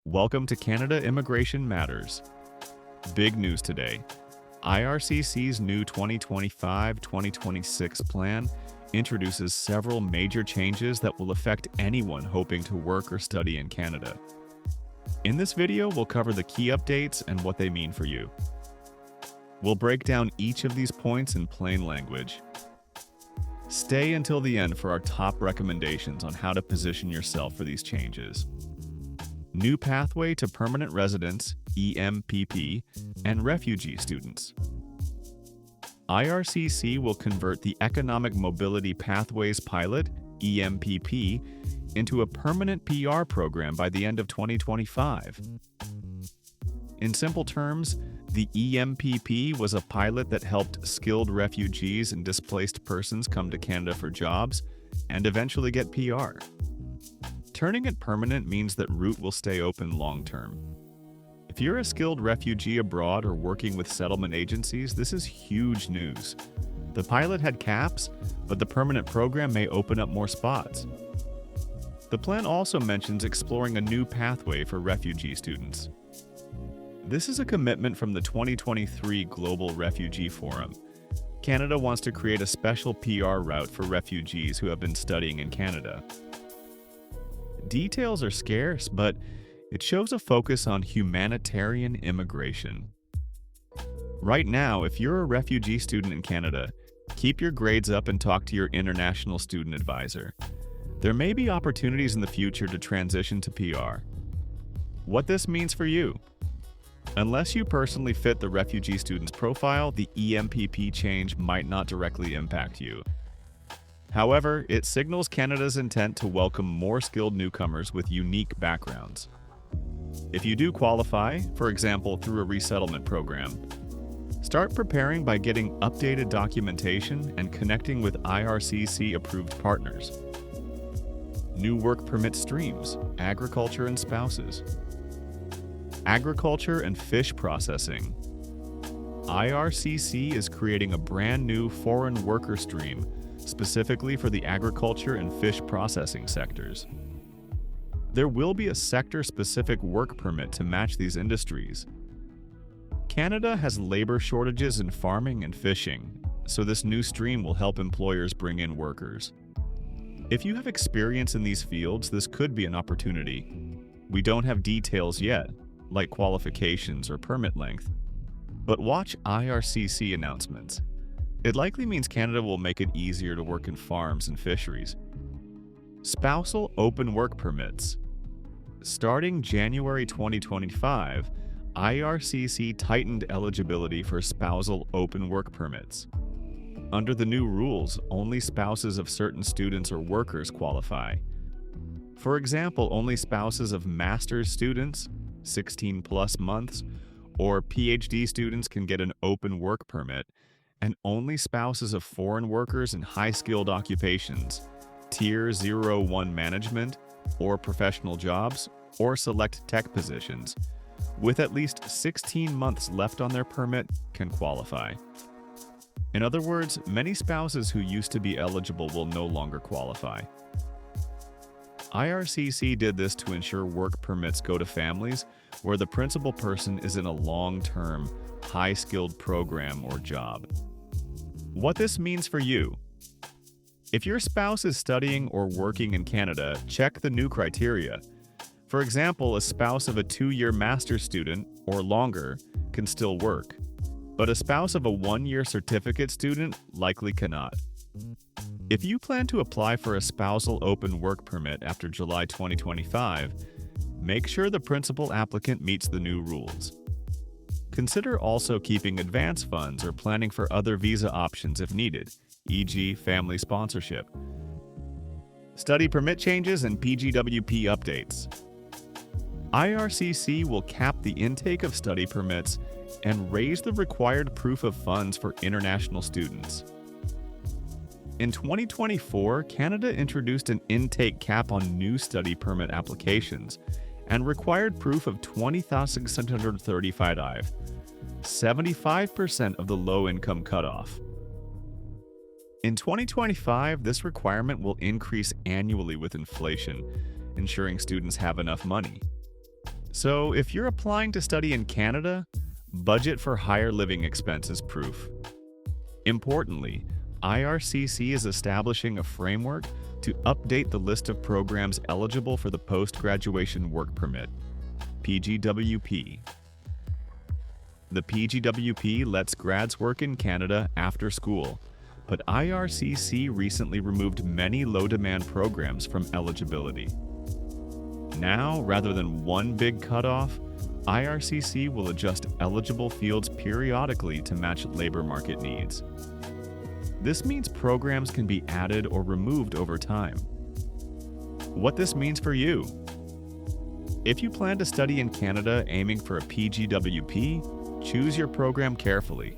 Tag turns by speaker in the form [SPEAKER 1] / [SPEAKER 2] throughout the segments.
[SPEAKER 1] Welcome to Canada Immigration Matters. Big news today. IRCC's new 2025-2026 plan introduces several major changes that will affect anyone hoping to work or study in Canada. In this video, we'll cover the key updates and what they mean for you. We'll break down each of these points in plain language. Stay until the end for our top recommendations on how to position yourself for these changes. New pathway to permanent residence, EMPP, and refugee students. IRCC will convert the Economic Mobility Pathways Pilot, EMPP, into a permanent PR program by the end of 2025. In simple terms, the EMPP was a pilot that helped skilled refugees and displaced persons come to Canada for jobs and eventually get PR. Turning it permanent means that route will stay open long-term. If you're a skilled refugee abroad or working with settlement agencies, this is huge news. The pilot had caps, but the permanent program may open up more spots. The plan also mentions exploring a new pathway for refugee students. This is a commitment from the 2023 Global Refugee Forum. Canada wants to create a special PR route for refugees who have been studying in Canada. Details are scarce, but it shows a focus on humanitarian immigration. Right now, if you're a refugee student in Canada, keep your grades up and talk to your international student advisor. There may be opportunities in the future to transition to PR. What this means for you? Unless you personally fit the refugee student's profile, the EMPP change might not directly impact you. However, it signals Canada's intent to welcome more skilled newcomers with unique backgrounds. If you do qualify, for example through a resettlement program, start preparing by getting updated documentation and connecting with IRCC-approved partners. New work permit streams, agriculture and spouses. Agriculture and fish processing. IRCC is creating a brand new foreign worker stream specifically for the agriculture and fish processing sectors. There will be a sector-specific work permit to match these industries. Canada has labor shortages in farming and fishing, so this new stream will help employers bring in workers. If you have experience in these fields, this could be an opportunity. We don't have details yet, like qualifications or permit length, but watch IRCC announcements. It likely means Canada will make it easier to work in farms and fisheries. Spousal open work permits. Starting January 2025, IRCC tightened eligibility for spousal open work permits. Under the new rules, only spouses of certain students or workers qualify. For example, only spouses of master's students, 16+ months, or PhD students can get an open work permit, and only spouses of foreign workers in high-skilled occupations, Tier 01 management, or professional jobs, or select tech positions, with at least 16 months left on their permit can qualify. In other words, many spouses who used to be eligible will no longer qualify. IRCC did this to ensure work permits go to families where the principal person is in a long-term, high-skilled program or job. What this means for you? If your spouse is studying or working in Canada, check the new criteria. For example, a spouse of a 2-year master's student or longer can still work, but a spouse of a 1-year certificate student likely cannot. If you plan to apply for a spousal open work permit after July 2025, make sure the principal applicant meets the new rules. Consider also keeping advance funds or planning for other visa options if needed, e.g. family sponsorship. Study permit changes and PGWP updates. IRCC will cap the intake of study permits and raise the required proof of funds for international students. In 2024, Canada introduced an intake cap on new study permit applications and required proof of 20,635, 75% of the low-income cutoff. In 2025, this requirement will increase annually with inflation, ensuring students have enough money. So, if you're applying to study in Canada, budget for higher living expenses proof. Importantly, IRCC is establishing a framework to update the list of programs eligible for the Post-Graduation Work Permit, PGWP. The PGWP lets grads work in Canada after school, but IRCC recently removed many low-demand programs from eligibility. Now, rather than one big cutoff, IRCC will adjust eligible fields periodically to match labor market needs. This means programs can be added or removed over time. What this means for you. If you plan to study in Canada aiming for a PGWP, choose your program carefully.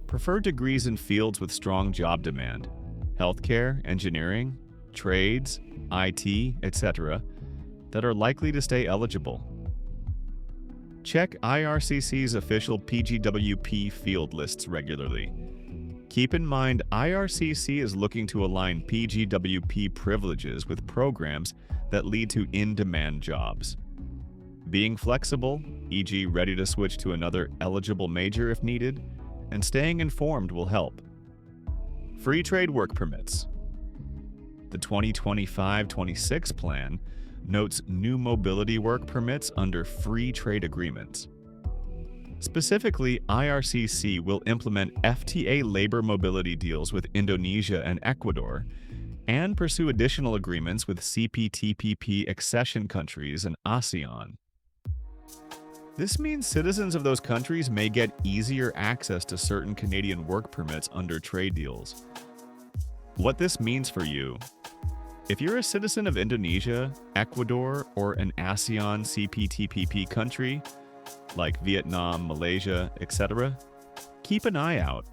[SPEAKER 1] Prefer degrees in fields with strong job demand, healthcare, engineering, trades, IT, etc., that are likely to stay eligible. Check IRCC's official PGWP field lists regularly. Keep in mind, IRCC is looking to align PGWP privileges with programs that lead to in-demand jobs. Being flexible, e.g. ready to switch to another eligible major if needed, and staying informed will help. Free trade work permits. The 2025-26 plan notes new mobility work permits under free trade agreements. Specifically, IRCC will implement FTA labor mobility deals with Indonesia and Ecuador, and pursue additional agreements with CPTPP accession countries and ASEAN. This means citizens of those countries may get easier access to certain Canadian work permits under trade deals. What this means for you. If you're a citizen of Indonesia, Ecuador, or an ASEAN CPTPP country, like Vietnam, Malaysia, etc., keep an eye out.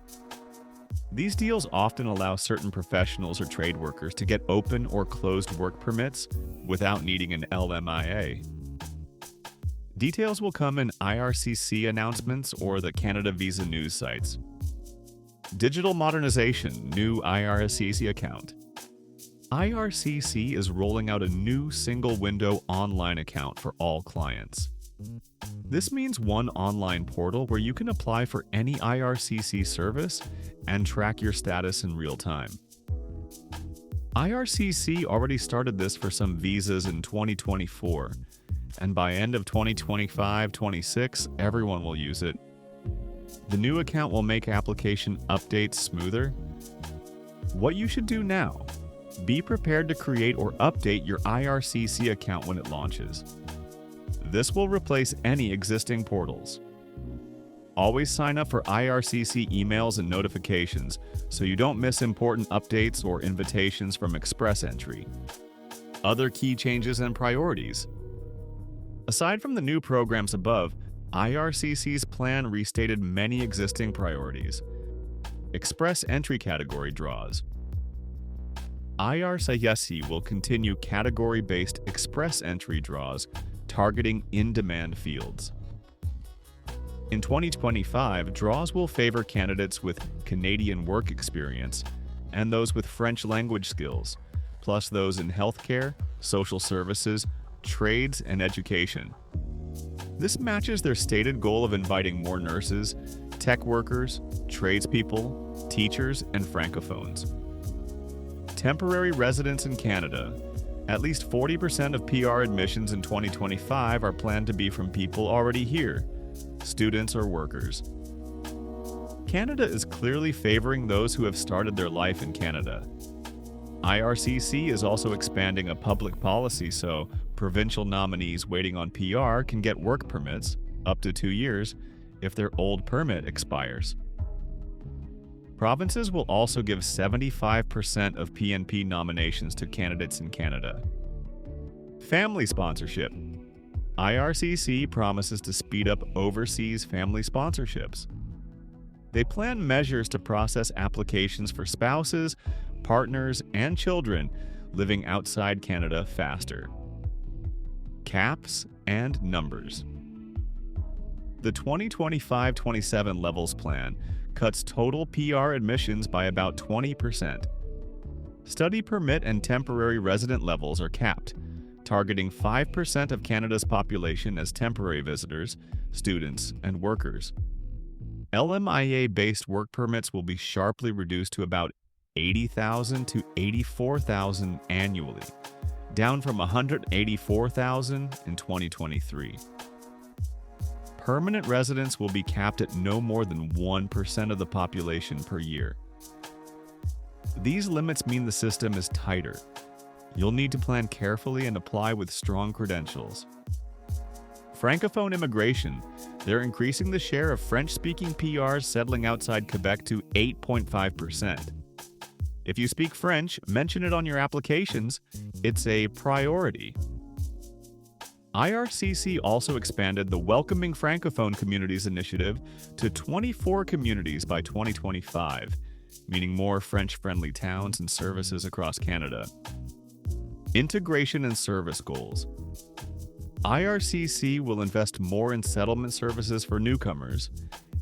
[SPEAKER 1] These deals often allow certain professionals or trade workers to get open or closed work permits without needing an LMIA. Details will come in IRCC announcements or the Canada Visa news sites. Digital modernization, new IRCC account. IRCC is rolling out a new single-window online account for all clients. This means one online portal where you can apply for any IRCC service and track your status in real time. IRCC already started this for some visas in 2024, and by end of 2025-26, everyone will use it. The new account will make application updates smoother. What you should do now: be prepared to create or update your IRCC account when it launches. This will replace any existing portals. Always sign up for IRCC emails and notifications so you don't miss important updates or invitations from Express Entry. Other key changes and priorities. Aside from the new programs above, IRCC's plan restated many existing priorities. Express Entry category draws. IRCC will continue category-based Express Entry draws targeting in-demand fields. In 2025, draws will favor candidates with Canadian work experience and those with French language skills, plus those in healthcare, social services, trades, and education. This matches their stated goal of inviting more nurses, tech workers, tradespeople, teachers, and francophones. Temporary residents in Canada. At least 40% of PR admissions in 2025 are planned to be from people already here, students or workers. Canada is clearly favoring those who have started their life in Canada. IRCC is also expanding a public policy so provincial nominees waiting on PR can get work permits, up to 2 years, if their old permit expires. Provinces will also give 75% of PNP nominations to candidates in Canada. Family sponsorship. IRCC promises to speed up overseas family sponsorships. They plan measures to process applications for spouses, partners, and children living outside Canada faster. Caps and numbers. The 2025-27 Levels Plan cuts total PR admissions by about 20%. Study permit and temporary resident levels are capped, targeting 5% of Canada's population as temporary visitors, students, and workers. LMIA-based work permits will be sharply reduced to about 80,000 to 84,000 annually, down from 184,000 in 2023. Permanent residents will be capped at no more than 1% of the population per year. These limits mean the system is tighter. You'll need to plan carefully and apply with strong credentials. Francophone immigration, they're increasing the share of French-speaking PRs settling outside Quebec to 8.5%. If you speak French, mention it on your applications. It's a priority. IRCC also expanded the Welcoming Francophone Communities initiative to 24 communities by 2025, meaning more French-friendly towns and services across Canada. Integration and service goals. IRCC will invest more in settlement services for newcomers,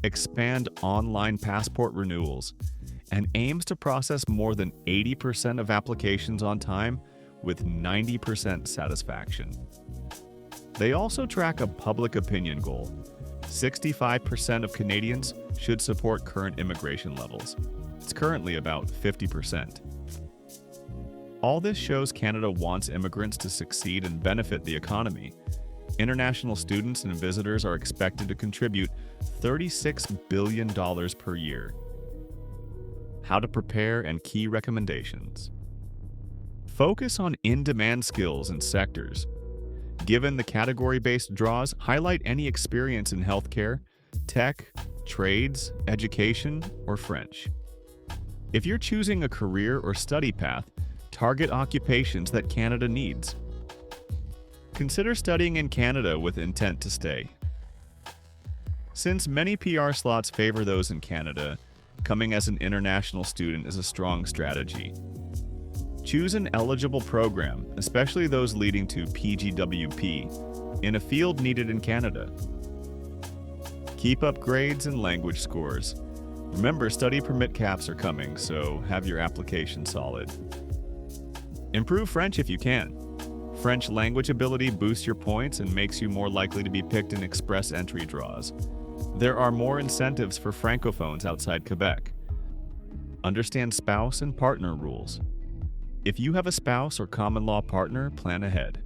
[SPEAKER 1] expand online passport renewals, and aims to process more than 80% of applications on time with 90% satisfaction. They also track a public opinion goal. 65% of Canadians should support current immigration levels. It's currently about 50%. All this shows Canada wants immigrants to succeed and benefit the economy. International students and visitors are expected to contribute $36 billion per year. How to prepare and key recommendations. Focus on in-demand skills and sectors. Given the category-based draws, highlight any experience in healthcare, tech, trades, education, or French. If you're choosing a career or study path, target occupations that Canada needs. Consider studying in Canada with intent to stay. Since many PR slots favor those in Canada, coming as an international student is a strong strategy. Choose an eligible program, especially those leading to PGWP, in a field needed in Canada. Keep up grades and language scores. Remember, study permit caps are coming, so have your application solid. Improve French if you can. French language ability boosts your points and makes you more likely to be picked in express entry draws. There are more incentives for Francophones outside Quebec. Understand spouse and partner rules. If you have a spouse or common law partner, plan ahead.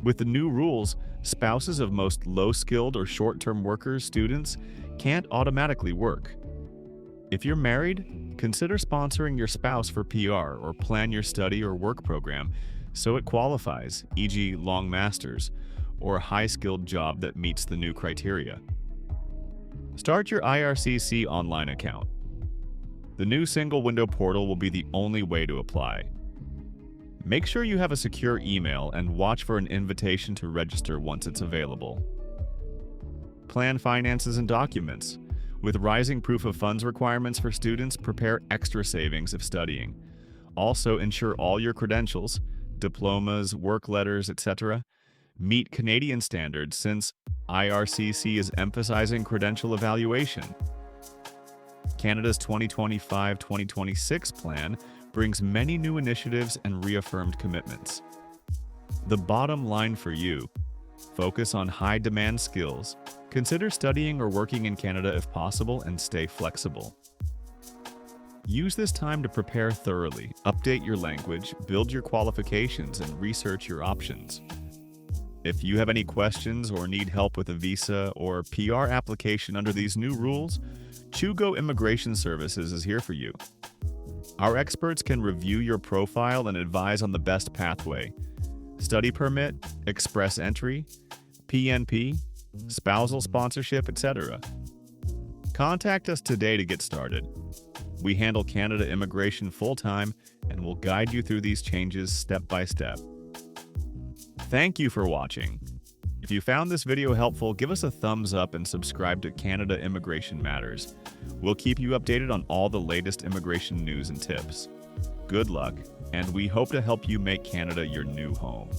[SPEAKER 1] With the new rules, spouses of most low-skilled or short-term workers, students, can't automatically work. If you're married, consider sponsoring your spouse for PR or plan your study or work program so it qualifies, e.g. long masters, or a high-skilled job that meets the new criteria. Start your IRCC online account. The new single window portal will be the only way to apply. Make sure you have a secure email and watch for an invitation to register once it's available. Plan finances and documents. With rising proof of funds requirements for students, prepare extra savings if studying. Also, ensure all your credentials, diplomas, work letters, etc., meet Canadian standards since IRCC is emphasizing credential evaluation. Canada's 2025-2026 plan brings many new initiatives and reaffirmed commitments. The bottom line for you: focus on high-demand skills, consider studying or working in Canada if possible, and stay flexible. Use this time to prepare thoroughly, update your language, build your qualifications, and research your options. If you have any questions or need help with a visa or PR application under these new rules, Chugo Immigration Services is here for you. Our experts can review your profile and advise on the best pathway: study permit, express entry, PNP, spousal sponsorship, etc. Contact us today to get started. We handle Canada immigration full-time and will guide you through these changes step by step. Thank you for watching. If you found this video helpful, give us a thumbs up and subscribe to Canada Immigration Matters. We'll keep you updated on all the latest immigration news and tips. Good luck, and we hope to help you make Canada your new home.